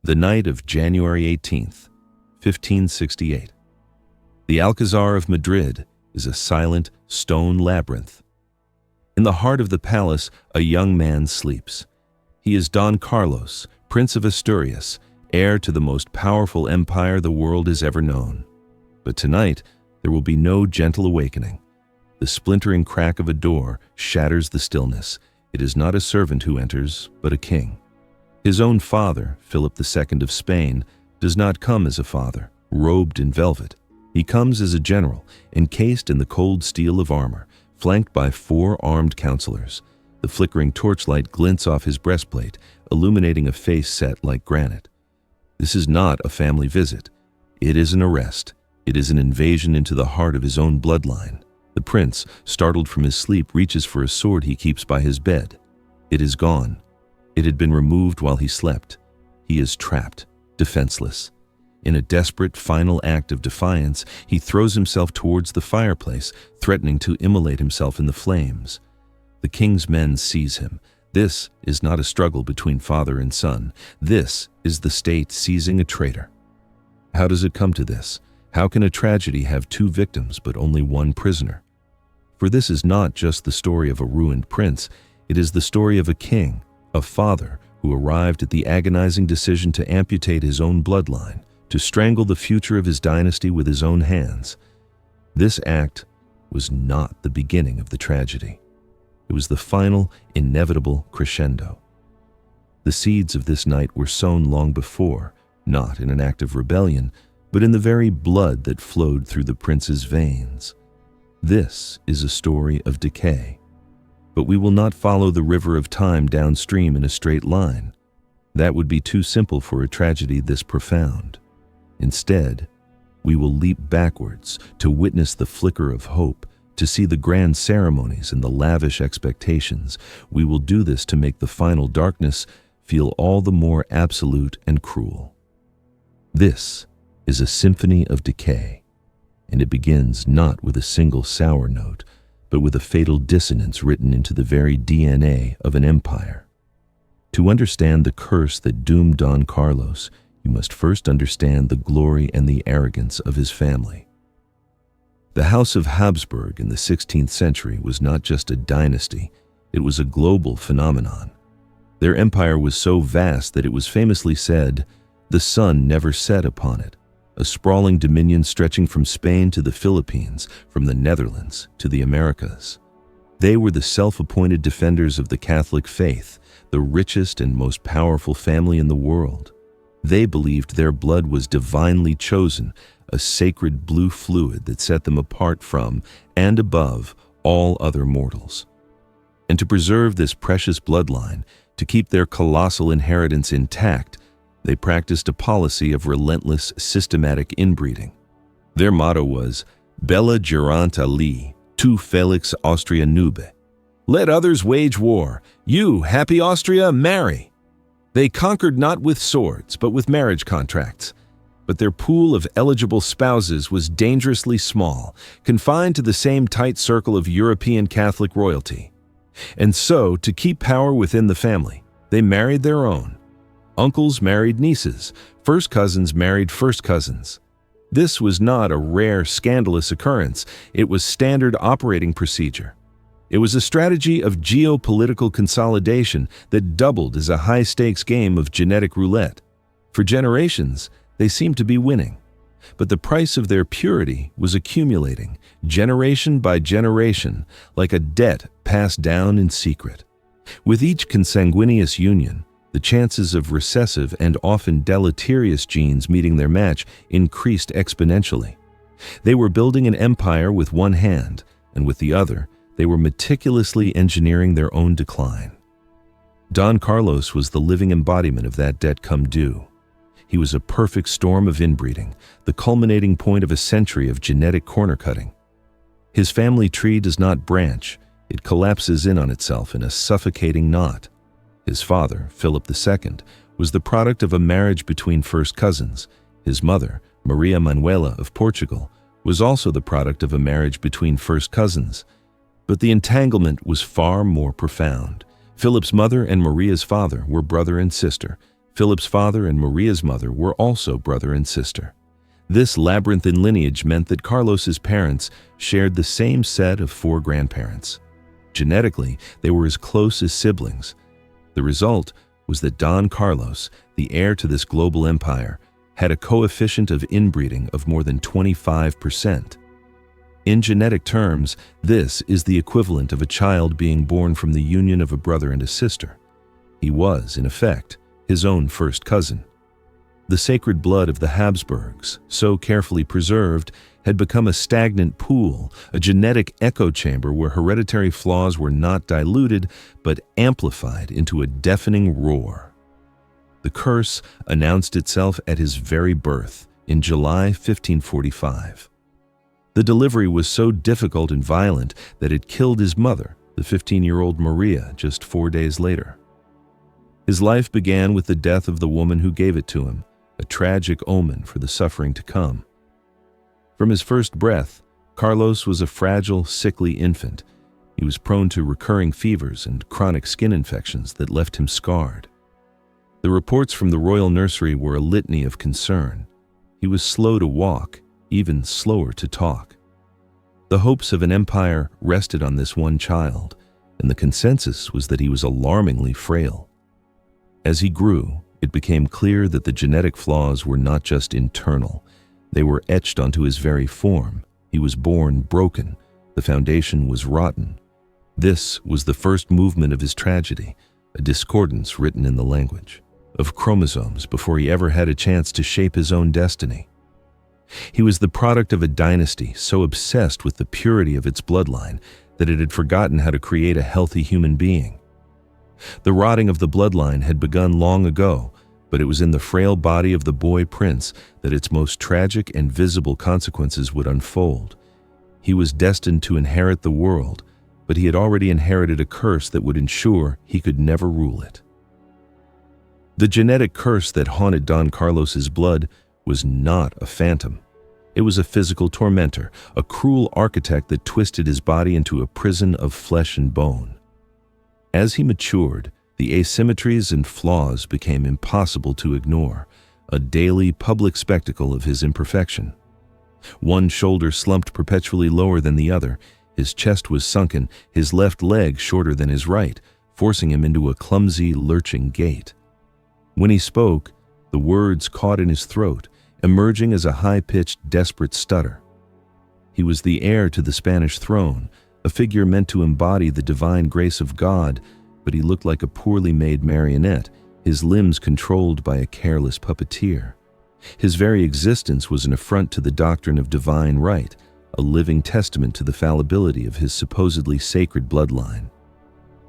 The night of January 18th, 1568. The Alcazar of Madrid is a silent stone labyrinth. In the heart of the palace, a young man sleeps. He is Don Carlos, Prince of Asturias, heir to the most powerful empire the world has ever known. But tonight, there will be no gentle awakening. The splintering crack of a door shatters the stillness. It is not a servant who enters, but a king. His own father, Philip II of Spain, does not come as a father, robed in velvet. He comes as a general, encased in the cold steel of armor, flanked by 4 armed counselors. The flickering torchlight glints off his breastplate, illuminating a face set like granite. This is not a family visit. It is an arrest. It is an invasion into the heart of his own bloodline. The prince, startled from his sleep, reaches for a sword he keeps by his bed. It is gone. It had been removed while he slept. He is trapped, defenseless. In a desperate final act of defiance, he throws himself towards the fireplace, threatening to immolate himself in the flames. The king's men seize him. This is not a struggle between father and son. This is the state seizing a traitor. How does it come to this? How can a tragedy have 2 victims but only 1 prisoner? For this is not just the story of a ruined prince. It is the story of a king, a father who arrived at the agonizing decision to amputate his own bloodline, to strangle the future of his dynasty with his own hands. This act was not the beginning of the tragedy. It was the final, inevitable crescendo. The seeds of this night were sown long before, not in an act of rebellion, but in the very blood that flowed through the prince's veins. This is a story of decay. But we will not follow the river of time downstream in a straight line. That would be too simple for a tragedy this profound. Instead, we will leap backwards to witness the flicker of hope, to see the grand ceremonies and the lavish expectations. We will do this to make the final darkness feel all the more absolute and cruel. This is a symphony of decay, and it begins not with a single sour note, but with a fatal dissonance written into the very DNA of an empire. To understand the curse that doomed Don Carlos, you must first understand the glory and the arrogance of his family. The House of Habsburg in the 16th century was not just a dynasty, it was a global phenomenon. Their empire was so vast that it was famously said, "The sun never set upon it," a sprawling dominion stretching from Spain to the Philippines, from the Netherlands to the Americas. They were the self-appointed defenders of the Catholic faith, the richest and most powerful family in the world. They believed their blood was divinely chosen, a sacred blue fluid that set them apart from and above all other mortals. And to preserve this precious bloodline, to keep their colossal inheritance intact, they practiced a policy of relentless, systematic inbreeding. Their motto was, "Bella gerant ali, tu felix Austria nube." Let others wage war. You, happy Austria, marry. They conquered not with swords, but with marriage contracts. But their pool of eligible spouses was dangerously small, confined to the same tight circle of European Catholic royalty. And so, to keep power within the family, they married their own. Uncles married nieces, first cousins married first cousins. This was not a rare, scandalous occurrence. It was standard operating procedure. It was a strategy of geopolitical consolidation that doubled as a high-stakes game of genetic roulette. For generations, they seemed to be winning. But the price of their purity was accumulating, generation by generation, like a debt passed down in secret. With each consanguineous union, the chances of recessive and often deleterious genes meeting their match increased exponentially. They were building an empire with one hand, and with the other, they were meticulously engineering their own decline. Don Carlos was the living embodiment of that debt come due. He was a perfect storm of inbreeding, the culminating point of a century of genetic corner-cutting. His family tree does not branch, it collapses in on itself in a suffocating knot. His father, Philip II, was the product of a marriage between first cousins. His mother, Maria Manuela of Portugal, was also the product of a marriage between first cousins. But the entanglement was far more profound. Philip's mother and Maria's father were brother and sister. Philip's father and Maria's mother were also brother and sister. This labyrinthine lineage meant that Carlos's parents shared the same set of 4 grandparents. Genetically, they were as close as siblings. The result was that Don Carlos, the heir to this global empire, had a coefficient of inbreeding of more than 25%. In genetic terms, this is the equivalent of a child being born from the union of a brother and a sister. He was, in effect, his own first cousin. The sacred blood of the Habsburgs, so carefully preserved, had become a stagnant pool, a genetic echo chamber where hereditary flaws were not diluted but amplified into a deafening roar. The curse announced itself at his very birth in July 1545. The delivery was so difficult and violent that it killed his mother, the 15-year-old Maria, just 4 days later. His life began with the death of the woman who gave it to him, a tragic omen for the suffering to come. From his first breath, Carlos was a fragile, sickly infant. He was prone to recurring fevers and chronic skin infections that left him scarred. The reports from the royal nursery were a litany of concern. He was slow to walk, even slower to talk. The hopes of an empire rested on this one child, and the consensus was that he was alarmingly frail. As he grew, it became clear that the genetic flaws were not just internal. They were etched onto his very form. He was born broken. The foundation was rotten. This was the first movement of his tragedy, a discordance written in the language of chromosomes before he ever had a chance to shape his own destiny. He was the product of a dynasty so obsessed with the purity of its bloodline that it had forgotten how to create a healthy human being. The rotting of the bloodline had begun long ago, but it was in the frail body of the boy prince that its most tragic and visible consequences would unfold. He was destined to inherit the world, but he had already inherited a curse that would ensure he could never rule it. The genetic curse that haunted Don Carlos's blood was not a phantom. It was a physical tormentor, a cruel architect that twisted his body into a prison of flesh and bone. As he matured, the asymmetries and flaws became impossible to ignore, a daily public spectacle of his imperfection. One shoulder slumped perpetually lower than the other, his chest was sunken, his left leg shorter than his right, forcing him into a clumsy, lurching gait. When he spoke, the words caught in his throat, emerging as a high-pitched, desperate stutter. He was the heir to the Spanish throne, a figure meant to embody the divine grace of God, but he looked like a poorly made marionette, his limbs controlled by a careless puppeteer. His very existence was an affront to the doctrine of divine right, a living testament to the fallibility of his supposedly sacred bloodline.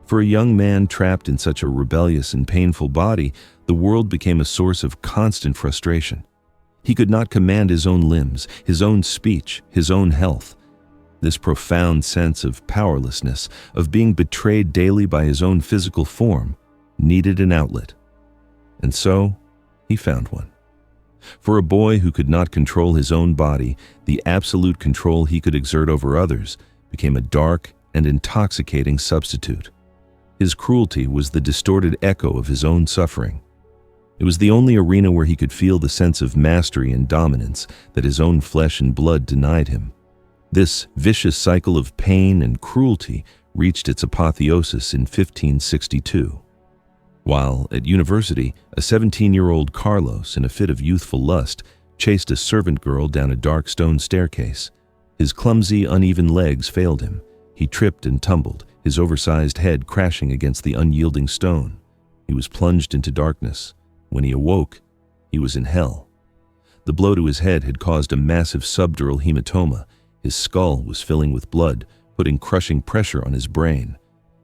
For a young man trapped in such a rebellious and painful body, the world became a source of constant frustration. He could not command his own limbs, his own speech, his own health. This profound sense of powerlessness, of being betrayed daily by his own physical form, needed an outlet. And so, he found one. For a boy who could not control his own body, the absolute control he could exert over others became a dark and intoxicating substitute. His cruelty was the distorted echo of his own suffering. It was the only arena where he could feel the sense of mastery and dominance that his own flesh and blood denied him. This vicious cycle of pain and cruelty reached its apotheosis in 1562. While at university, a 17-year-old Carlos, in a fit of youthful lust, chased a servant girl down a dark stone staircase. His clumsy, uneven legs failed him. He tripped and tumbled, his oversized head crashing against the unyielding stone. He was plunged into darkness. When he awoke, he was in hell. The blow to his head had caused a massive subdural hematoma. His skull was filling with blood, putting crushing pressure on his brain.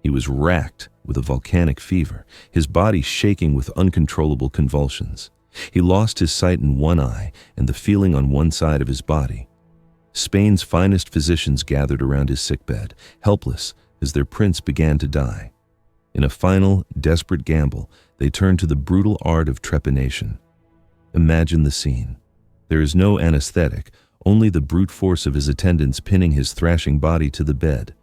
He was racked with a volcanic fever, his body shaking with uncontrollable convulsions. He lost his sight in one eye and the feeling on one side of his body. Spain's finest physicians gathered around his sickbed, helpless as their prince began to die. In a final, desperate gamble, they turned to the brutal art of trepanation. Imagine the scene. There is no anesthetic, only the brute force of his attendants pinning his thrashing body to the bed.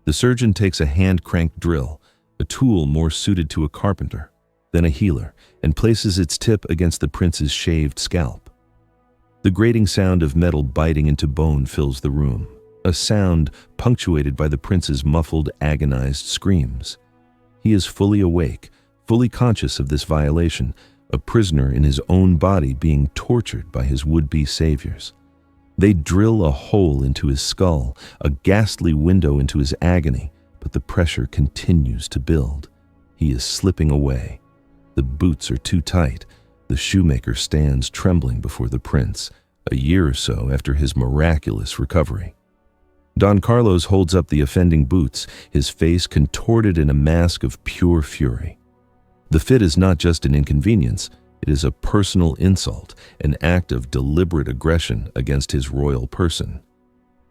The surgeon takes a hand-cranked drill, a tool more suited to a carpenter. then a healer, and places its tip against the prince's shaved scalp. The grating sound of metal biting into bone fills the room, a sound punctuated by the prince's muffled, agonized screams. He is fully awake, fully conscious of this violation, a prisoner in his own body being tortured by his would-be saviors. They drill a hole into his skull, a ghastly window into his agony, but the pressure continues to build. He is slipping away. The boots are too tight. The shoemaker stands trembling before the prince, a year or so after his miraculous recovery. Don Carlos holds up the offending boots, his face contorted in a mask of pure fury. The fit is not just an inconvenience, it is a personal insult, an act of deliberate aggression against his royal person.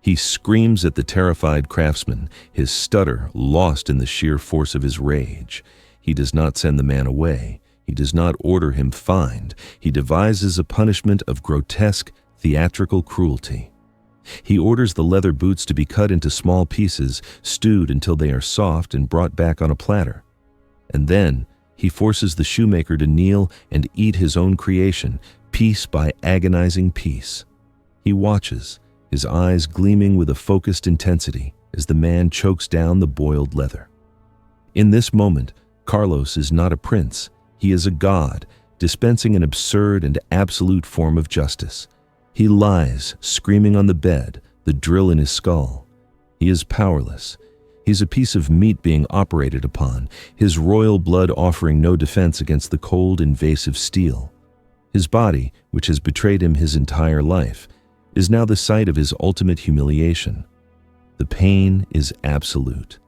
He screams at the terrified craftsman, his stutter lost in the sheer force of his rage. He does not send the man away. He does not order him fined. He devises a punishment of grotesque, theatrical cruelty. He orders the leather boots to be cut into small pieces, stewed until they are soft and brought back on a platter. And then he forces the shoemaker to kneel and eat his own creation, piece by agonizing piece. He watches, his eyes gleaming with a focused intensity as the man chokes down the boiled leather. In this moment, Carlos is not a prince. He is a god, dispensing an absurd and absolute form of justice. He lies, screaming on the bed, the drill in his skull. He is powerless. He's a piece of meat being operated upon, his royal blood offering no defense against the cold, invasive steel. His body, which has betrayed him his entire life, is now the site of his ultimate humiliation. The pain is absolute.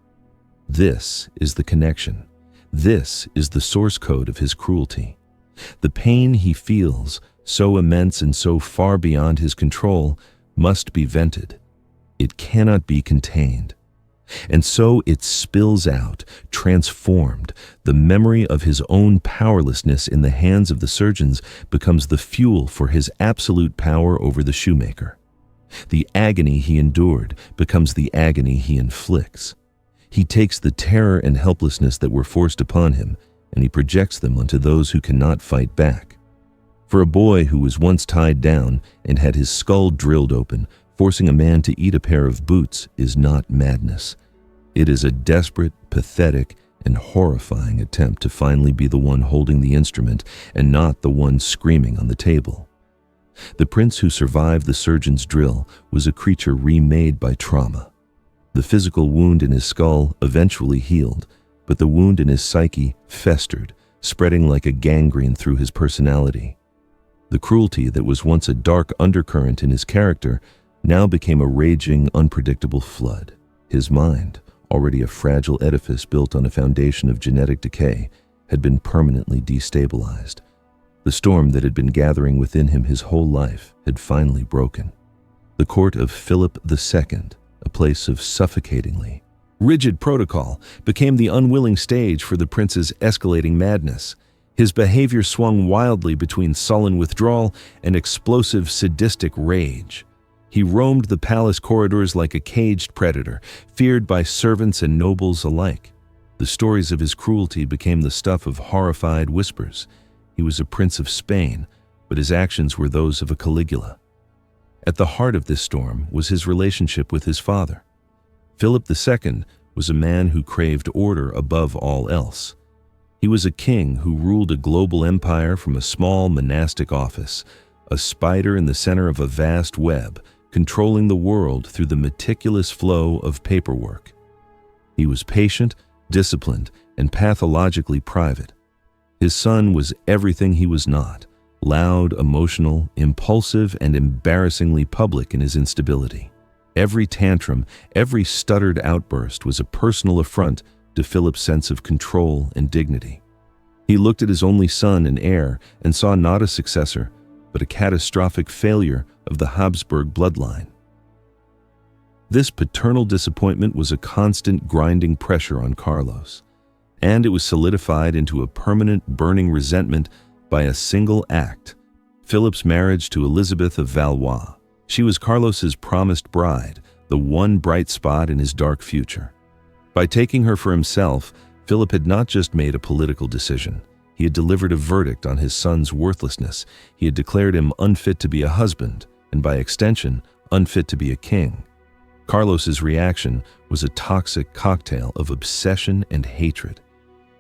This is the connection. This is the source code of his cruelty. The pain he feels, so immense and so far beyond his control, must be vented. It cannot be contained. And so it spills out, transformed. The memory of his own powerlessness in the hands of the surgeons becomes the fuel for his absolute power over the shoemaker. The agony he endured becomes the agony he inflicts. He takes the terror and helplessness that were forced upon him, and he projects them onto those who cannot fight back. For a boy who was once tied down and had his skull drilled open, forcing a man to eat a pair of boots is not madness. It is a desperate, pathetic, and horrifying attempt to finally be the one holding the instrument and not the one screaming on the table. The prince who survived the surgeon's drill was a creature remade by trauma. The physical wound in his skull eventually healed, but the wound in his psyche festered, spreading like a gangrene through his personality. The cruelty that was once a dark undercurrent in his character now became a raging, unpredictable flood. His mind, already a fragile edifice built on a foundation of genetic decay, had been permanently destabilized. The storm that had been gathering within him his whole life had finally broken. The court of Philip II, a place of suffocatingly rigid protocol, became the unwilling stage for the prince's escalating madness. His behavior swung wildly between sullen withdrawal and explosive, sadistic rage. He roamed the palace corridors like a caged predator, feared by servants and nobles alike. The stories of his cruelty became the stuff of horrified whispers. He was a prince of Spain, but his actions were those of a Caligula. At the heart of this storm was his relationship with his father. Philip II was a man who craved order above all else. He was a king who ruled a global empire from a small monastic office, a spider in the center of a vast web, controlling the world through the meticulous flow of paperwork. He was patient, disciplined, and pathologically private. His son was everything he was not, loud, emotional, impulsive, and embarrassingly public in his instability. Every tantrum, every stuttered outburst was a personal affront to Philip's sense of control and dignity. He looked at his only son and heir and saw not a successor, but a catastrophic failure of the Habsburg bloodline. This paternal disappointment was a constant grinding pressure on Carlos, and it was solidified into a permanent burning resentment by a single act: Philip's marriage to Elizabeth of Valois. She was Carlos's promised bride, the one bright spot in his dark future. By taking her for himself, Philip had not just made a political decision. He had delivered a verdict on his son's worthlessness. He had declared him unfit to be a husband, and by extension, unfit to be a king. Carlos's reaction was a toxic cocktail of obsession and hatred.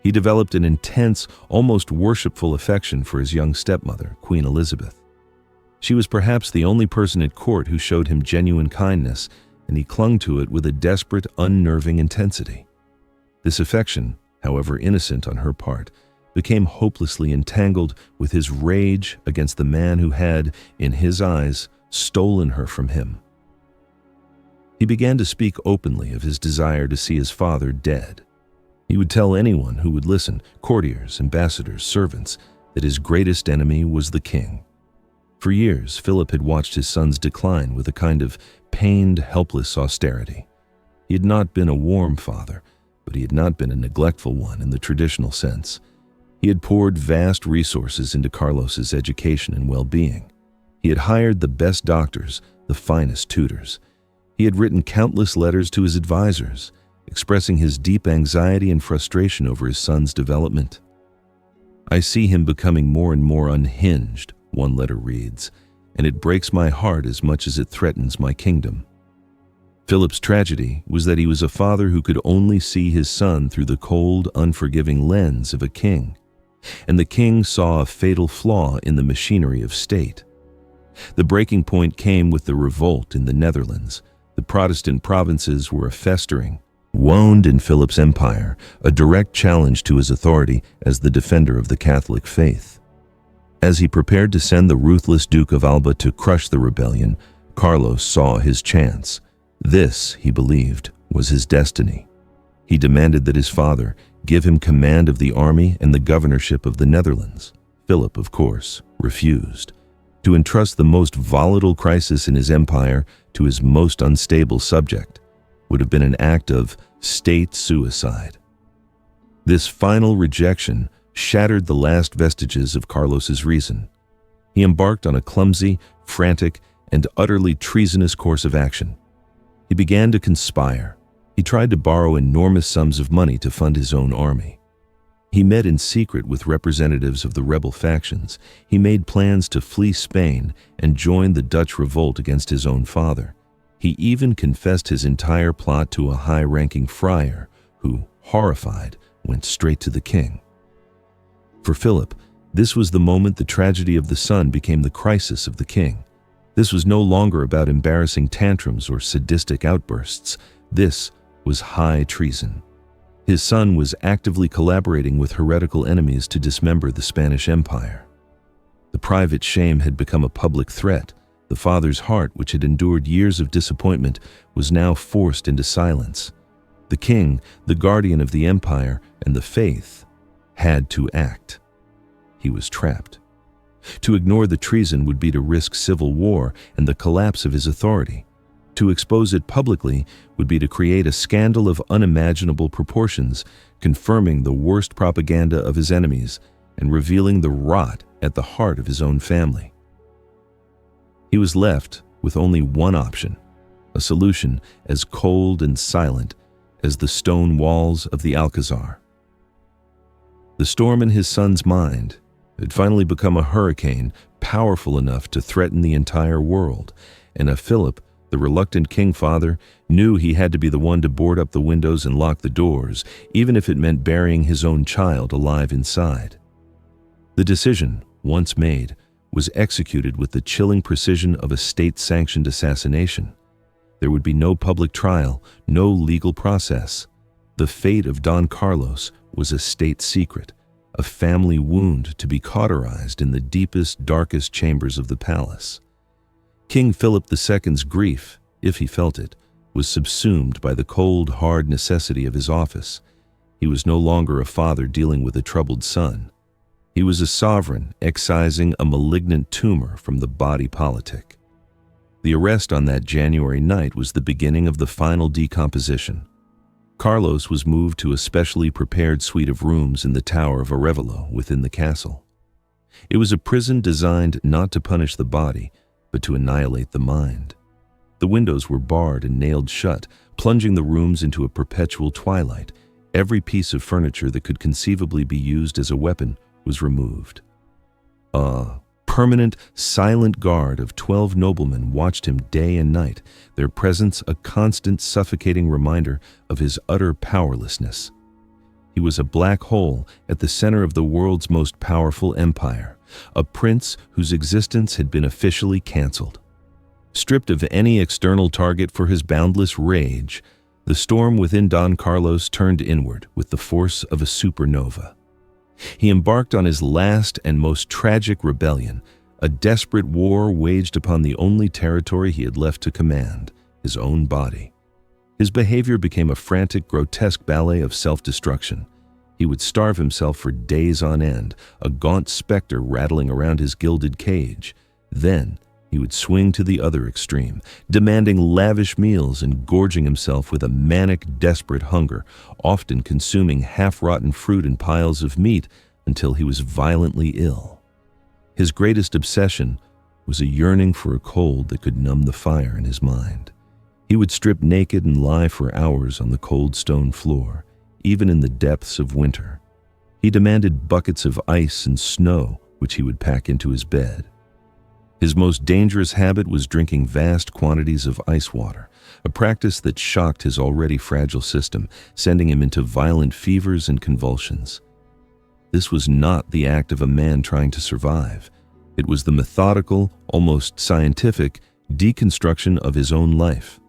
He developed an intense, almost worshipful affection for his young stepmother, Queen Elizabeth. She was perhaps the only person at court who showed him genuine kindness, and he clung to it with a desperate, unnerving intensity. This affection, however innocent on her part, became hopelessly entangled with his rage against the man who had, in his eyes, stolen her from him. He began to speak openly of his desire to see his father dead. He would tell anyone who would listen, courtiers, ambassadors, servants, that his greatest enemy was the king. For years, Philip had watched his son's decline with a kind of pained, helpless austerity. He had not been a warm father, but he had not been a neglectful one in the traditional sense. He had poured vast resources into Carlos's education and well-being. He had hired the best doctors, the finest tutors. He had written countless letters to his advisors, expressing his deep anxiety and frustration over his son's development. "I see him becoming more and more unhinged," one letter reads, "and it breaks my heart as much as it threatens my kingdom." Philip's tragedy was that he was a father who could only see his son through the cold, unforgiving lens of a king, and the king saw a fatal flaw in the machinery of state. The breaking point came with the revolt in the Netherlands. The Protestant provinces were a festering wound in Philip's empire, a direct challenge to his authority as the defender of the Catholic faith. As he prepared to send the ruthless Duke of Alba to crush the rebellion, Carlos saw his chance. This, he believed, was his destiny. He demanded that his father give him command of the army and the governorship of the Netherlands. Philip, of course, refused. To entrust the most volatile crisis in his empire to his most unstable subject would have been an act of state suicide. This final rejection shattered the last vestiges of Carlos's reason. He embarked on a clumsy, frantic, and utterly treasonous course of action. He began to conspire. He tried to borrow enormous sums of money to fund his own army. He met in secret with representatives of the rebel factions. He made plans to flee Spain and join the Dutch revolt against his own father. He even confessed his entire plot to a high-ranking friar who, horrified, went straight to the king. For Philip, this was the moment the tragedy of the son became the crisis of the king. This was no longer about embarrassing tantrums or sadistic outbursts. This was high treason. His son was actively collaborating with heretical enemies to dismember the Spanish Empire. The private shame had become a public threat. The father's heart, which had endured years of disappointment, was now forced into silence. The king, the guardian of the empire and the faith, had to act. He was trapped. To ignore the treason would be to risk civil war and the collapse of his authority. To expose it publicly would be to create a scandal of unimaginable proportions, confirming the worst propaganda of his enemies and revealing the rot at the heart of his own family. He was left with only one option, a solution as cold and silent as the stone walls of the Alcazar. The storm in his son's mind had finally become a hurricane powerful enough to threaten the entire world, and Philip, the reluctant king father, knew he had to be the one to board up the windows and lock the doors, even if it meant burying his own child alive inside. The decision, once made, was executed with the chilling precision of a state-sanctioned assassination. There would be no public trial, no legal process. The fate of Don Carlos was a state secret, a family wound to be cauterized in the deepest, darkest chambers of the palace. King Philip II's grief, if he felt it, was subsumed by the cold, hard necessity of his office. He was no longer a father dealing with a troubled son. He was a sovereign excising a malignant tumor from the body politic. The arrest on that January night was the beginning of the final decomposition. Carlos was moved to a specially prepared suite of rooms in the Tower of Arevalo within the castle. It was a prison designed not to punish the body, but to annihilate the mind. The windows were barred and nailed shut, plunging the rooms into a perpetual twilight. Every piece of furniture that could conceivably be used as a weapon was removed. A permanent, silent guard of 12 noblemen watched him day and night, their presence a constant, suffocating reminder of his utter powerlessness. He was a black hole at the center of the world's most powerful empire, a prince whose existence had been officially canceled. Stripped of any external target for his boundless rage, the storm within Don Carlos turned inward with the force of a supernova. He embarked on his last and most tragic rebellion, a desperate war waged upon the only territory he had left to command, his own body. His behavior became a frantic, grotesque ballet of self-destruction. He would starve himself for days on end, a gaunt specter rattling around his gilded cage. Then he would swing to the other extreme, demanding lavish meals and gorging himself with a manic, desperate hunger, often consuming half-rotten fruit and piles of meat until he was violently ill. His greatest obsession was a yearning for a cold that could numb the fire in his mind. He would strip naked and lie for hours on the cold stone floor, even in the depths of winter. He demanded buckets of ice and snow, which he would pack into his bed. His most dangerous habit was drinking vast quantities of ice water, a practice that shocked his already fragile system, sending him into violent fevers and convulsions. This was not the act of a man trying to survive. It was the methodical, almost scientific, deconstruction of his own life.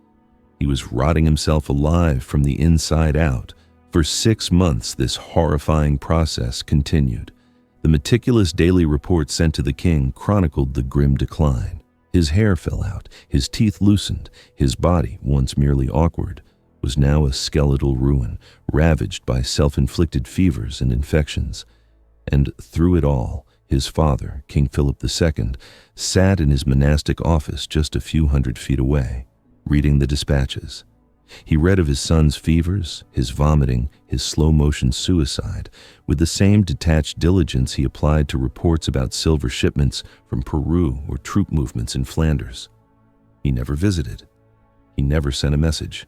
He was rotting himself alive from the inside out. For 6 months, this horrifying process continued. The meticulous daily report sent to the king chronicled the grim decline. His hair fell out, his teeth loosened, his body, once merely awkward, was now a skeletal ruin, ravaged by self-inflicted fevers and infections. And through it all, his father, King Philip II, sat in his monastic office just a few hundred feet away, reading the dispatches. He read of his son's fevers, his vomiting, his slow-motion suicide, with the same detached diligence he applied to reports about silver shipments from Peru or troop movements in Flanders. He never visited. He never sent a message.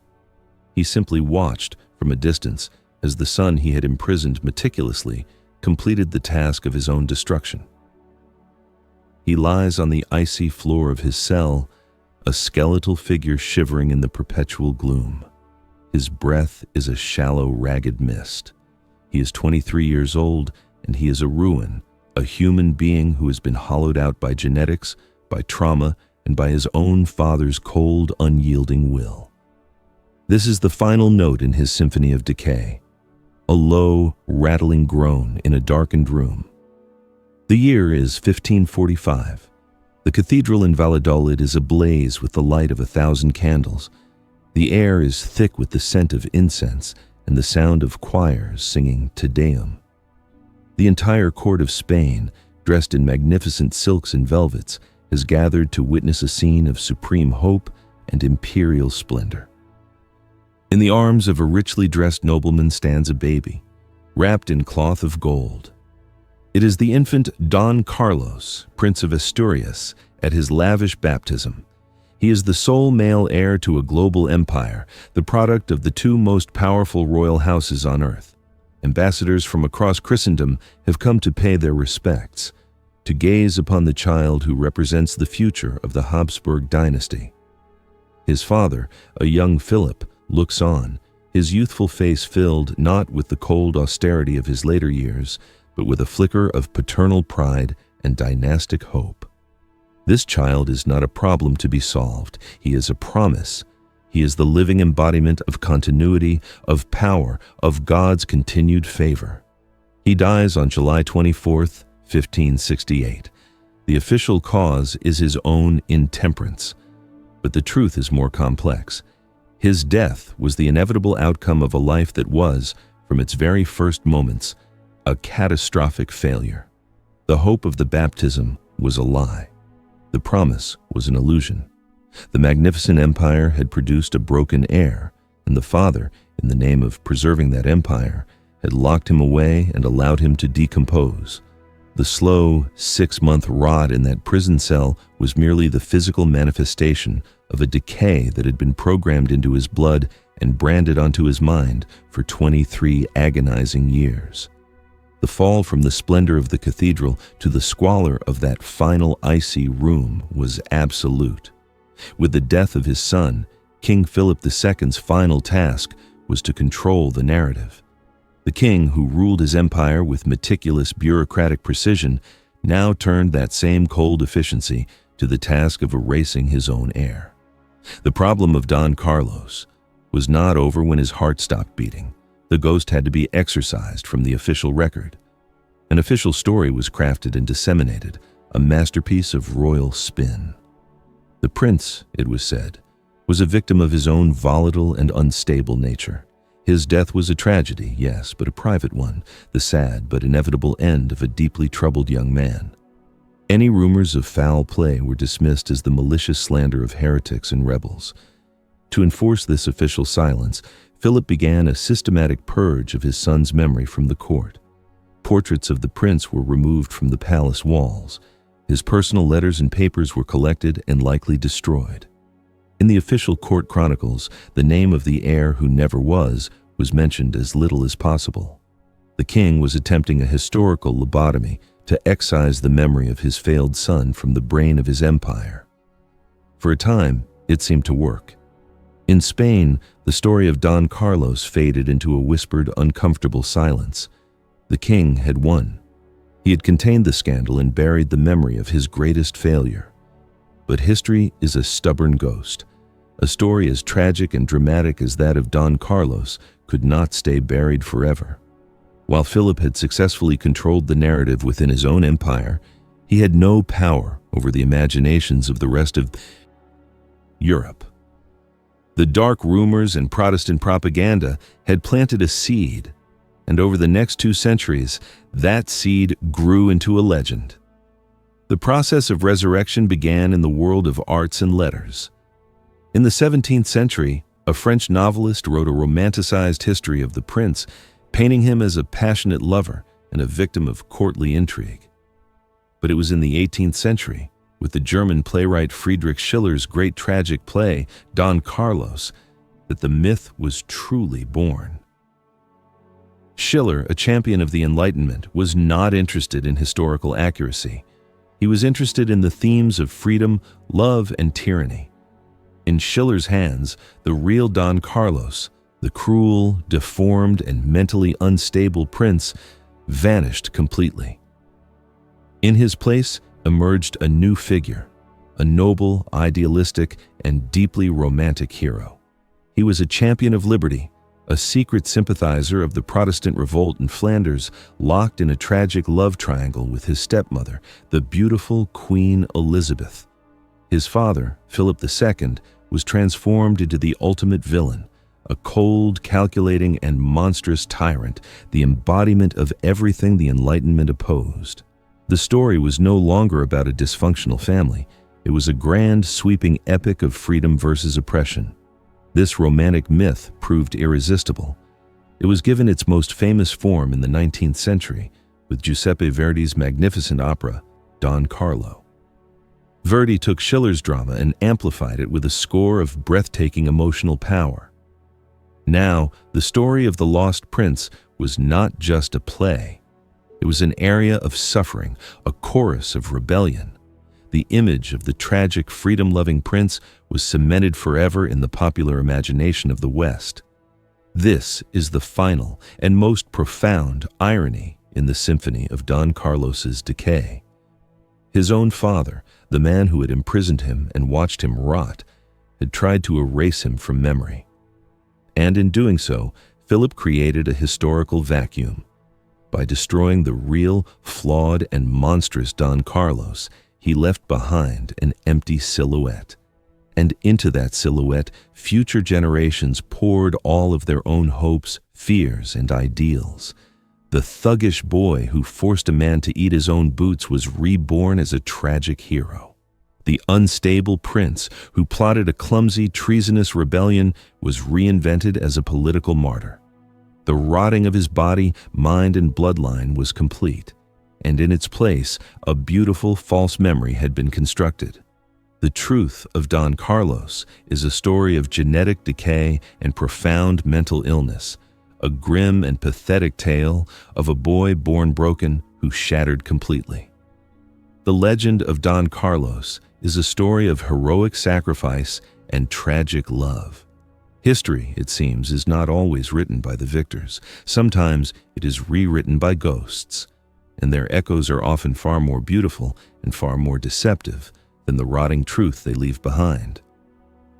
He simply watched from a distance as the son he had imprisoned meticulously completed the task of his own destruction. He lies on the icy floor of his cell, a skeletal figure shivering in the perpetual gloom. His breath is a shallow, ragged mist. He is 23 years old, and he is a ruin, a human being who has been hollowed out by genetics, by trauma, and by his own father's cold, unyielding will. This is the final note in his symphony of decay, a low, rattling groan in a darkened room. The year is 1545. The cathedral in Valladolid is ablaze with the light of 1,000 candles. The air is thick with the scent of incense and the sound of choirs singing Te Deum. The entire court of Spain, dressed in magnificent silks and velvets, has gathered to witness a scene of supreme hope and imperial splendor. In the arms of a richly dressed nobleman stands a baby, wrapped in cloth of gold. It is the infant Don Carlos, Prince of Asturias, at his lavish baptism. He is the sole male heir to a global empire, the product of the two most powerful royal houses on earth. Ambassadors from across Christendom have come to pay their respects, to gaze upon the child who represents the future of the Habsburg dynasty. His father, a young Philip, looks on, his youthful face filled not with the cold austerity of his later years, but with a flicker of paternal pride and dynastic hope. This child is not a problem to be solved. He is a promise. He is the living embodiment of continuity, of power, of God's continued favor. He dies on July 24th, 1568. The official cause is his own intemperance, but the truth is more complex. His death was the inevitable outcome of a life that was, from its very first moments, a catastrophic failure. The hope of the baptism was a lie. The promise was an illusion. The magnificent empire had produced a broken heir, and the father, in the name of preserving that empire, had locked him away and allowed him to decompose. The slow, 6-month rot in that prison cell was merely the physical manifestation of a decay that had been programmed into his blood and branded onto his mind for 23 agonizing years. The fall from the splendor of the cathedral to the squalor of that final icy room was absolute. With the death of his son, King Philip II's final task was to control the narrative. The king, who ruled his empire with meticulous bureaucratic precision, now turned that same cold efficiency to the task of erasing his own heir. The problem of Don Carlos was not over when his heart stopped beating. The ghost had to be exorcised from the official record. An official story was crafted and disseminated, a masterpiece of royal spin. The prince, it was said, was a victim of his own volatile and unstable nature. His death was a tragedy, yes, but a private one, the sad but inevitable end of a deeply troubled young man. Any rumors of foul play were dismissed as the malicious slander of heretics and rebels. To enforce this official silence, Philip began a systematic purge of his son's memory from the court. Portraits of the prince were removed from the palace walls. His personal letters and papers were collected and likely destroyed. In the official court chronicles, the name of the heir who never was mentioned as little as possible. The king was attempting a historical lobotomy to excise the memory of his failed son from the brain of his empire. For a time, it seemed to work. In Spain, the story of Don Carlos faded into a whispered, uncomfortable silence. The king had won. He had contained the scandal and buried the memory of his greatest failure. But history is a stubborn ghost. A story as tragic and dramatic as that of Don Carlos could not stay buried forever. While Philip had successfully controlled the narrative within his own empire, he had no power over the imaginations of the rest of Europe. The dark rumors and Protestant propaganda had planted a seed, and over the next 2 centuries, that seed grew into a legend. The process of resurrection began in the world of arts and letters. In the 17th century, a French novelist wrote a romanticized history of the prince, painting him as a passionate lover and a victim of courtly intrigue. But it was in the 18th century, with the German playwright Friedrich Schiller's great tragic play, Don Carlos, that the myth was truly born. Schiller, a champion of the Enlightenment, was not interested in historical accuracy. He was interested in the themes of freedom, love, and tyranny. In Schiller's hands, the real Don Carlos, the cruel, deformed, and mentally unstable prince, vanished completely. In his place emerged a new figure, a noble, idealistic, and deeply romantic hero. He was a champion of liberty, a secret sympathizer of the Protestant revolt in Flanders, locked in a tragic love triangle with his stepmother, the beautiful Queen Elizabeth. His father, Philip II, was transformed into the ultimate villain, a cold, calculating, and monstrous tyrant, the embodiment of everything the Enlightenment opposed. The story was no longer about a dysfunctional family. It was a grand, sweeping epic of freedom versus oppression. This romantic myth proved irresistible. It was given its most famous form in the 19th century, with Giuseppe Verdi's magnificent opera, Don Carlo. Verdi took Schiller's drama and amplified it with a score of breathtaking emotional power. Now, the story of the Lost Prince was not just a play. It was an area of suffering, a chorus of rebellion. The image of the tragic, freedom-loving prince was cemented forever in the popular imagination of the West. This is the final and most profound irony in the symphony of Don Carlos's decay. His own father, the man who had imprisoned him and watched him rot, had tried to erase him from memory. And in doing so, Philip created a historical vacuum. By destroying the real, flawed, and monstrous Don Carlos, he left behind an empty silhouette. And into that silhouette, future generations poured all of their own hopes, fears, and ideals. The thuggish boy who forced a man to eat his own boots was reborn as a tragic hero. The unstable prince who plotted a clumsy, treasonous rebellion was reinvented as a political martyr. The rotting of his body, mind, and bloodline was complete, and in its place, a beautiful false memory had been constructed. The truth of Don Carlos is a story of genetic decay and profound mental illness, a grim and pathetic tale of a boy born broken who shattered completely. The legend of Don Carlos is a story of heroic sacrifice and tragic love. History, it seems, is not always written by the victors. Sometimes it is rewritten by ghosts, and their echoes are often far more beautiful and far more deceptive than the rotting truth they leave behind.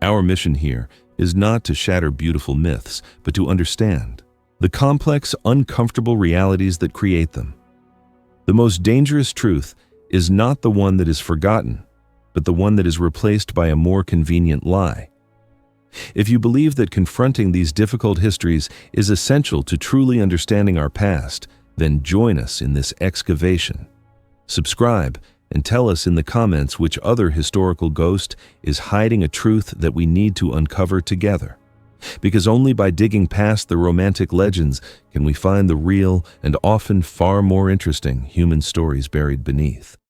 Our mission here is not to shatter beautiful myths, but to understand the complex, uncomfortable realities that create them. The most dangerous truth is not the one that is forgotten, but the one that is replaced by a more convenient lie. If you believe that confronting these difficult histories is essential to truly understanding our past, then join us in this excavation. Subscribe and tell us in the comments which other historical ghost is hiding a truth that we need to uncover together. Because only by digging past the romantic legends can we find the real and often far more interesting human stories buried beneath.